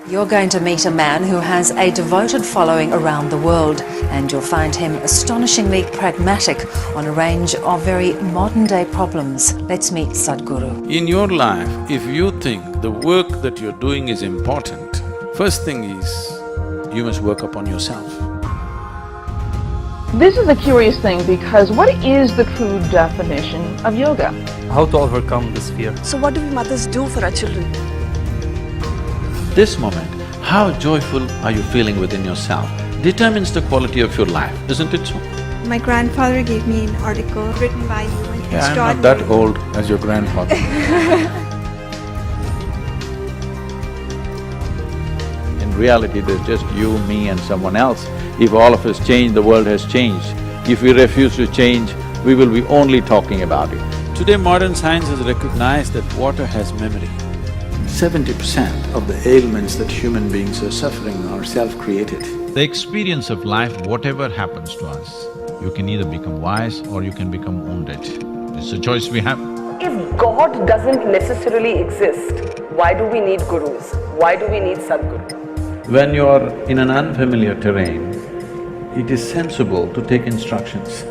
You're going to meet a man who has a devoted following around the world, and you'll find him astonishingly pragmatic on a range of very modern-day problems. Let's meet Sadhguru. In your life, if you think the work that you're doing is important, first thing is, you must work upon yourself. This is a curious thing because what is the true definition of yoga? How to overcome this fear. So what do we mothers do for our children? This moment, how joyful are you feeling within yourself determines the quality of your life, isn't it so? My grandfather gave me an article written by you and Yeah, I'm not that old as your grandfather. In reality, there's just you, me and someone else. If all of us change, the world has changed. If we refuse to change, we will be only talking about it. Today, modern science has recognized that water has memory. 70% of the ailments that human beings are suffering are self-created. The experience of life, whatever happens to us, you can either become wise or you can become wounded. It's a choice we have. If God doesn't necessarily exist, why do we need gurus? Why do we need Sadhguru? When you're in an unfamiliar terrain, it is sensible to take instructions.